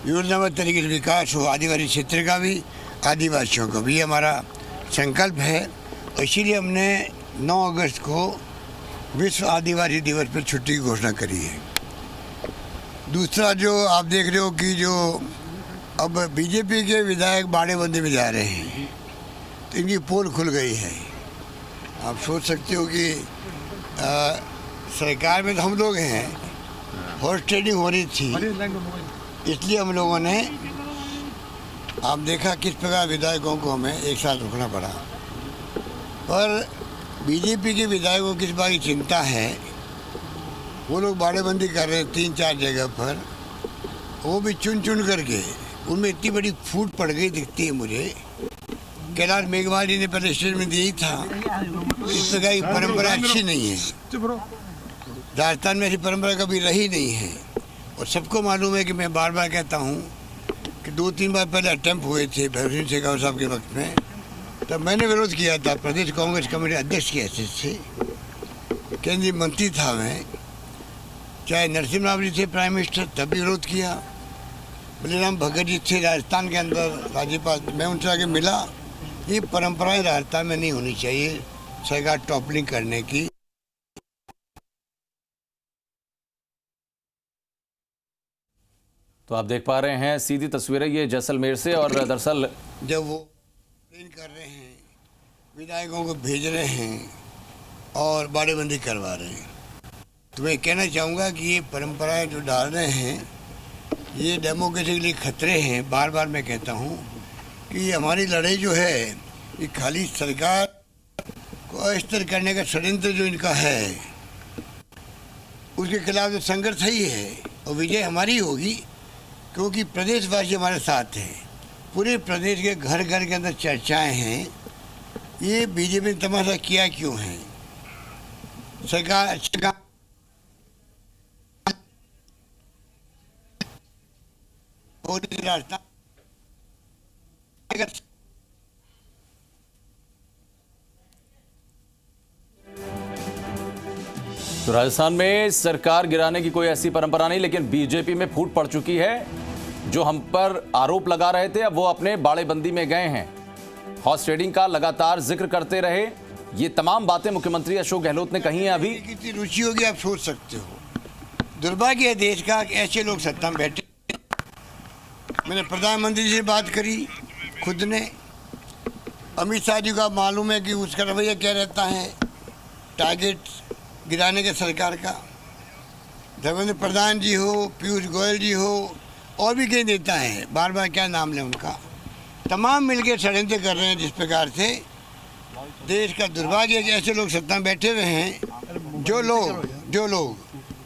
योजनाबद्ध तरीके से विकास हो, आदिवासी क्षेत्र का भी, आदिवासियों का भी। ये हमारा संकल्प है और इसीलिए हमने 9 अगस्त को विश्व आदिवासी दिवस पर छुट्टी की घोषणा करी है। दूसरा जो आप देख रहे हो कि जो अब बीजेपी के विधायक बाड़ेबंदी में जा रहे हैं, तो इनकी पोल खुल गई है। आप सोच सकते हो कि सरकार में तो हम लोग हैं, हॉर्स ट्रेडिंग हो रही थी, इसलिए हम लोगों ने आप देखा किस प्रकार विधायकों को हमें एक साथ रुकना पड़ा। पर बीजेपी के विधायकों को किस बात की चिंता है, वो लोग बाड़ेबंदी कर रहे हैं 3-4 जगह पर, वो भी चुन चुन करके। उनमें इतनी बड़ी फूट पड़ गई दिखती है मुझे। कैलाश मेघवाल ने पहले स्टेटमेंट दिया था, इस प्रकार की परंपरा अच्छी नहीं है। राजस्थान में ऐसी परंपरा कभी रही नहीं है और सबको मालूम है कि मैं बार बार कहता हूँ कि 2-3 बार पहले अटेम्प्ट हुए थे भैरव सिंह शेखावत साहब के वक्त में, तब मैंने विरोध किया था। प्रदेश कांग्रेस कमेटी अध्यक्ष की हैसियत से, केंद्रीय मंत्री था मैं, चाहे नरसिम्हा राव जी थे प्राइम मिनिस्टर, तब भी विरोध किया। बलिराम भगत जी थे राजस्थान के अंदर राज्यपाल, मैं उनसे आगे मिला। ये परंपराएं राजस्थान में नहीं होनी चाहिए, सरकार टॉपलिंग करने की। तो आप देख पा रहे हैं सीधी तस्वीरें ये जैसलमेर से। और दरअसल जब वो कर रहे हैं, विधायकों को भेज रहे हैं और बाड़ेबंदी करवा रहे हैं, तो मैं कहना चाहूँगा कि ये परंपराएं जो डाल रहे हैं, ये डेमोक्रेसी के लिए खतरे हैं। बार बार मैं कहता हूँ कि हमारी लड़ाई जो है, ये खाली सरकार को अस्थिर करने का षड्यंत्र जो इनका है, उसके खिलाफ तो संघर्ष ही है और विजय हमारी होगी, क्योंकि प्रदेशवासी हमारे साथ हैं। पूरे प्रदेश के घर घर के अंदर चर्चाएं हैं, ये बीजेपी ने तमाशा किया क्यों है। सरकार अच्छा काम तो राजस्थान में सरकार गिराने की कोई ऐसी परंपरा नहीं, लेकिन बीजेपी में फूट पड़ चुकी है। जो हम पर आरोप लगा रहे थे, अब वो अपने बाड़ेबंदी में गए हैं। हॉर्स ट्रेडिंग का लगातार जिक्र करते रहे। ये तमाम बातें मुख्यमंत्री अशोक गहलोत ने कही हैं। अभी कितनी रुचि होगी आप सोच सकते हो। दुर्भाग्य है देश का कि ऐसे लोग सत्ता में बैठे। मैंने प्रधानमंत्री से बात करी खुद ने। अमित शाह जी का मालूम है कि उसका रवैया क्या रहता है, टारगेट गिराने के सरकार का। धर्मेंद्र प्रधान जी हो, पीयूष गोयल जी हो, और भी कई नेता हैं, बार बार क्या नाम लें उनका, तमाम मिलकर षड्यंत्र कर रहे हैं। जिस प्रकार से देश का दुर्भाग्य है कि ऐसे लोग सत्ता में बैठे हुए हैं, जो लोग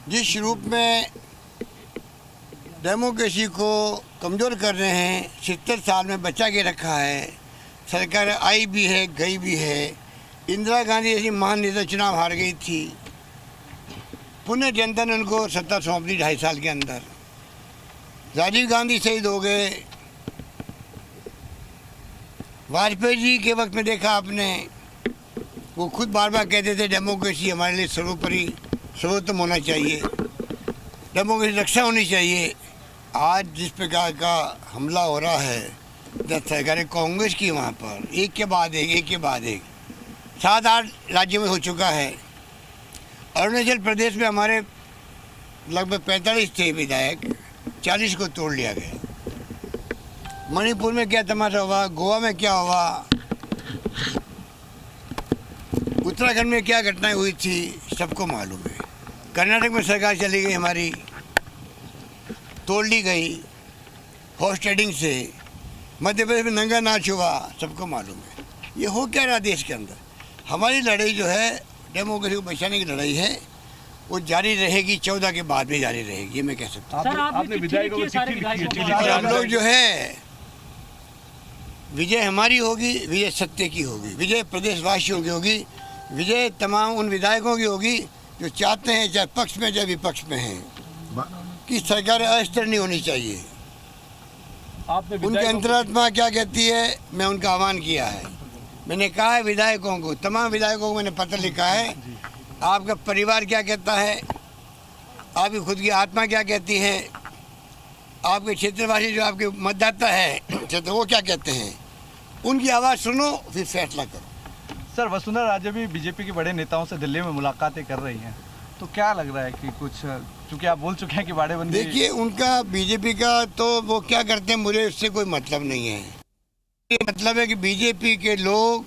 जिस रूप में डेमोक्रेसी को कमज़ोर कर रहे हैं, 70 साल में बचा के रखा है। सरकार आई भी है, गई भी है। इंदिरा गांधी जैसी महान नेता चुनाव हार गई थी, पुनः जनता ने उनको सत्ता सौंप दी 2.5 साल के अंदर। राजीव गांधी शहीद हो गए। वाजपेयी जी के वक्त में देखा आपने, वो खुद बार बार कहते थे डेमोक्रेसी हमारे लिए सर्वोपरि सर्वोत्तम होना चाहिए, डेमोक्रेसी रक्षा होनी चाहिए। आज जिस प्रकार का हमला हो रहा है, जब सरकारें कांग्रेस की वहाँ पर एक के बाद एक 7-8 राज्यों में हो चुका है। अरुणाचल प्रदेश में हमारे लगभग 45 थे विधायक, 40 को तोड़ लिया गया। मणिपुर में क्या तमाशा हुआ, गोवा में क्या हुआ, उत्तराखंड में क्या घटनाएं हुई थी, सबको मालूम है। कर्नाटक में सरकार चली गई हमारी, तोड़ ली गई हॉर्स ट्रेडिंग से। मध्य प्रदेश में नंगा नाच हुआ, सबको मालूम है। ये हो क्या रहा देश के अंदर। हमारी लड़ाई जो है, डेमोक्रेसी को बचाने की लड़ाई है, वो जारी रहेगी, 14 के बाद भी जारी रहेगी, ये मैं कह सकता हूँ। आपने विधायकों को चिट्ठी लिखी है। और हम लोग जो है, विजय हमारी होगी, विजय सत्य की होगी, विजय प्रदेशवासियों की होगी, विजय तमाम उन विधायकों की होगी जो चाहते हैं, चाहे पक्ष में चाहे विपक्ष में हैं, कि सरकार अस्थिर नहीं होनी चाहिए। उनकी अंतरात्मा क्या कहती है, मैं उनका आह्वान किया है। मैंने कहा है विधायकों को, तमाम विधायकों को मैंने पत्र लिखा है, आपका परिवार क्या कहता है, आपकी खुद की आत्मा क्या कहती है, आपके क्षेत्रवासी जो आपके मतदाता है क्षेत्र, वो क्या कहते हैं, उनकी आवाज़ सुनो, फिर फैसला करो। सर, वसुंधरा राजे भी बीजेपी के बड़े नेताओं से दिल्ली में मुलाकातें कर रही हैं, तो क्या लग रहा है कि कुछ, चूँकि आप बोल चुके हैं कि बाड़ेबंदी। देखिए, उनका बीजेपी का तो वो क्या करते हैं, मुझे उससे कोई मतलब नहीं है। ये मतलब है कि बीजेपी के लोग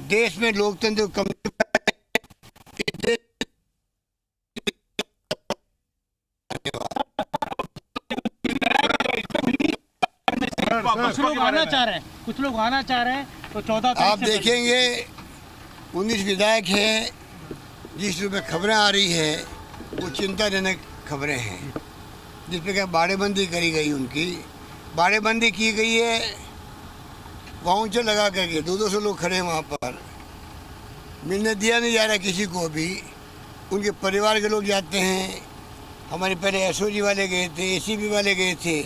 देश में लोकतंत्र को कम कुछ लोग आना चाह रहे हैं, कुछ लोग आना चाह रहे हैं, तो 14 तारीख आप देखेंगे 19 विधायक हैं, जिस रूप में खबरें आ रही है वो चिंताजनक खबरें हैं, जिसमें क्या बाड़ेबंदी करी गई, उनकी बाड़ेबंदी की गई है, वाउचर लगा करके 200 लोग खड़े हैं वहाँ पर, मिलने दिया नहीं जा रहा किसी को भी, उनके परिवार के लोग जाते हैं। हमारे पहले एसओजी वाले गए थे, एसीबी वाले गए थे।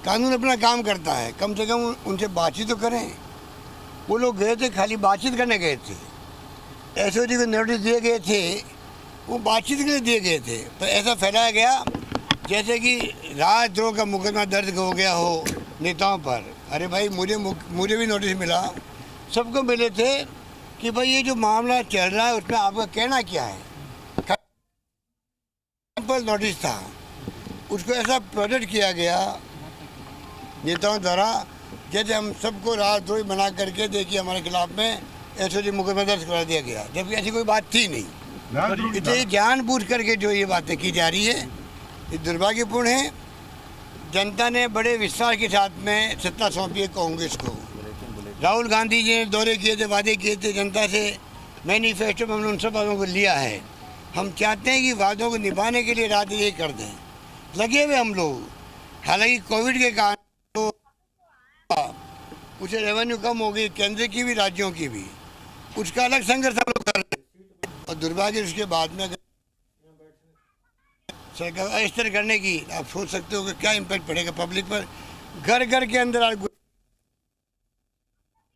कानून अपना काम करता है, कम से कम उनसे बातचीत तो करें। वो लोग गए थे, खाली बातचीत करने गए थे। एसओजी को नोटिस दिए गए थे, वो बातचीत के लिए दिए गए थे, तो ऐसा फैलाया गया जैसे कि राजद्रोह का मुकदमा दर्ज हो गया हो नेताओं पर। अरे भाई, मुझे भी नोटिस मिला, सबको मिले थे कि भाई ये जो मामला चल रहा है उसमें आपका कहना क्या है। पर नोटिस था, उसको ऐसा प्रोजेक्ट किया गया नेताओं द्वारा जैसे हम सबको राजद्रोही बना करके देखिए हमारे खिलाफ में एसओजी मुकदमा दर्ज करा दिया गया, जबकि ऐसी कोई बात थी नहीं। इतनी जानबूझ करके जो ये बातें की जा रही है, ये दुर्भाग्यपूर्ण है। जनता ने बड़े विश्वास के साथ में सत्ता सौंपी है कांग्रेस को। राहुल गांधी जी ने दौरे किए थे, वादे किए थे जनता से, मैनिफेस्टो में हमने उन सब वादों को लिया है। हम चाहते हैं कि वादों को निभाने के लिए राजनीति कर दें, लगे हुए हम लोग। हालांकि कोविड के कारण उसे रेवेन्यू कम हो गई, केंद्र की भी राज्यों की भी, उसका अलग संघर्ष हम लोग कर रहे हैं। और दुर्भाग्य उसके बाद में सरकार अस्तर करने की, आप सोच सकते हो कि क्या इम्पैक्ट पड़ेगा पब्लिक पर। घर घर के अंदर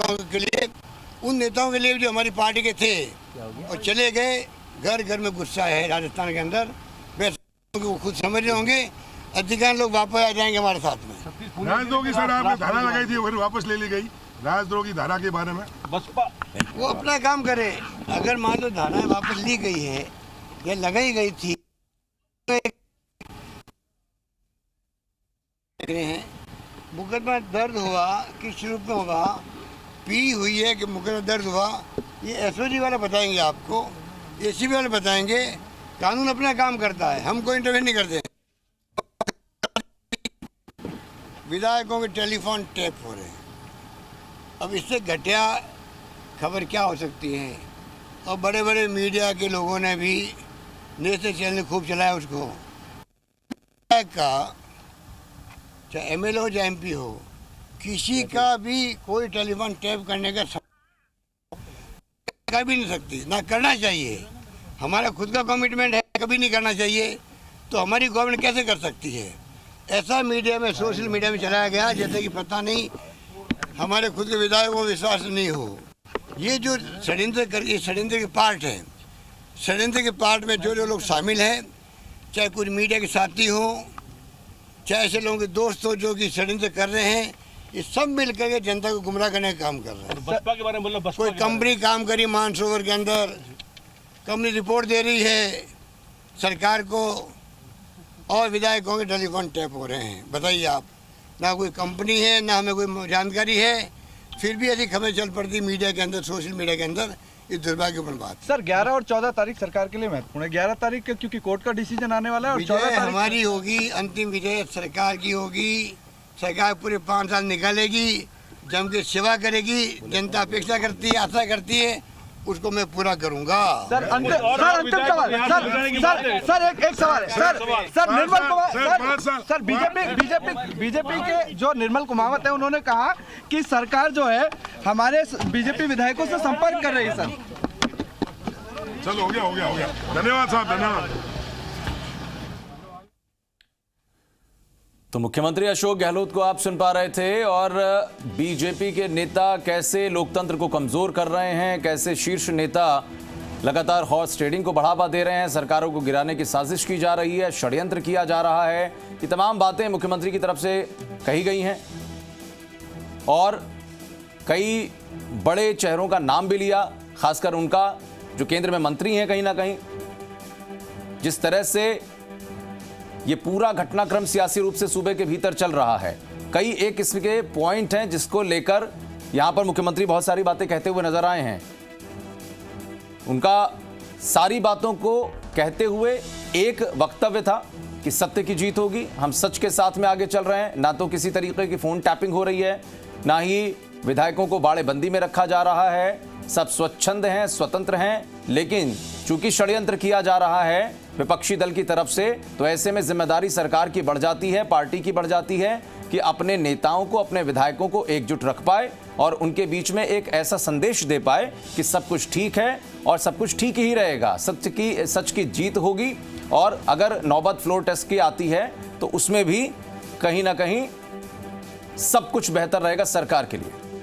के लिए, उन नेताओं के लिए जो हमारी पार्टी के थे और चले गए, घर घर में गुस्सा है राजस्थान के अंदर। वैसे वो खुद समझ रहे होंगे, अधिकांश लोग वापस आ जाएंगे हमारे साथ में। राजद्रोह की सर आपने धारा लगाई थी, फिर वापस ले ली गई। राजद्रोह की धारा के बारे में बसपा वो अपना काम करे। अगर मान लो धाराएं वापस ली गई है या लगाई गई थी, मुकदमा दर्द हुआ किस रूप में होगा, पी हुई है कि मुकदमा दर्द हुआ, ये एसओजी वाले बताएंगे आपको, एसीबी वाले बताएंगे। कानून अपना काम करता है, हम कोई इंटरवेंशन नहीं करते। विधायकों के टेलीफोन टैप हो रहे हैं, अब इससे घटिया खबर क्या हो सकती है। और बड़े बड़े मीडिया के लोगों ने भी नेशनल चैनल खूब चलाया उसको। का चाहे एमएलए हो चाहे एमपी हो, किसी का भी कोई टेलीफोन टैप करने का कर भी नहीं सकती, ना करना चाहिए। हमारा खुद का कमिटमेंट है, कभी नहीं करना चाहिए, तो हमारी गवर्नमेंट कैसे कर सकती है। ऐसा मीडिया में, सोशल मीडिया में चलाया गया जैसे कि पता नहीं हमारे खुद के विधायकों को विश्वास नहीं हो। ये जो षड्यंत्र के पार्ट है, षड्यंत्र के पार्ट में जो जो लोग शामिल हैं, चाहे कुछ मीडिया के साथी हो, चाहे ऐसे लोगों के दोस्त हो जो कि षड्यंत्र कर रहे हैं, ये सब मिल करके जनता को गुमराह करने का काम कर रहे हैं। बसपा के बारे में बोलना, बसपा कोई कंपनी काम करी मानसरोवर के अंदर, कंपनी रिपोर्ट दे रही है सरकार को, और विधायकों के टेलीफोन टैप हो रहे हैं। बताइए आप, ना कोई कंपनी है, ना हमें कोई जानकारी है, फिर भी ऐसी खबरें चल पड़ती मीडिया के अंदर, सोशल मीडिया के अंदर। ये दुर्भाग्यपूर्ण बात। सर, 11 और 14 तारीख सरकार के लिए महत्वपूर्ण है। 11 तारीख के क्योंकि कोर्ट का डिसीजन आने वाला है, और 14 विजय तारीख हमारी होगी, अंतिम विजय सरकार की होगी। सरकार पूरे 5 साल निकालेगी, जम के सेवा करेगी। जनता अपेक्षा करती है, आशा करती है, उसको मैं पूरा करूंगा। सर, अंतिम सवाल, सर एक सवाल है, sir Nirmal Kumar, sir BJP के जो निर्मल कुमावत है, उन्होंने कहा कि सरकार जो है हमारे बीजेपी विधायकों से संपर्क कर रही है। सर चलो, हो गया। धन्यवाद साहब, धन्यवाद। तो मुख्यमंत्री अशोक गहलोत को आप सुन पा रहे थे, और बीजेपी के नेता कैसे लोकतंत्र को कमजोर कर रहे हैं, कैसे शीर्ष नेता लगातार हॉर्स ट्रेडिंग को बढ़ावा दे रहे हैं, सरकारों को गिराने की साजिश की जा रही है, षड्यंत्र किया जा रहा है। ये तमाम बातें मुख्यमंत्री की तरफ से कही गई हैं और कई बड़े चेहरों का नाम भी लिया, खासकर उनका जो केंद्र में मंत्री हैं। कहीं ना कहीं जिस तरह से ये पूरा घटनाक्रम सियासी रूप से सूबे के भीतर चल रहा है, कई एक किस्म के पॉइंट हैं जिसको लेकर यहां पर मुख्यमंत्री बहुत सारी बातें कहते हुए नजर आए हैं। उनका सारी बातों को कहते हुए एक वक्तव्य था कि सत्य की जीत होगी, हम सच के साथ में आगे चल रहे हैं, ना तो किसी तरीके की फोन टैपिंग हो रही है, ना ही विधायकों को बाड़ेबंदी में रखा जा रहा है, सब स्वच्छंद हैं, स्वतंत्र हैं। लेकिन चूंकि षड्यंत्र किया जा रहा है विपक्षी दल की तरफ से, तो ऐसे में जिम्मेदारी सरकार की बढ़ जाती है, पार्टी की बढ़ जाती है कि अपने नेताओं को, अपने विधायकों को एकजुट रख पाए और उनके बीच में एक ऐसा संदेश दे पाए कि सब कुछ ठीक है और सब कुछ ठीक ही रहेगा, सच की जीत होगी। और अगर नौबत फ्लोर टेस्ट की आती है तो उसमें भी कहीं ना कहीं सब कुछ बेहतर रहेगा सरकार के लिए।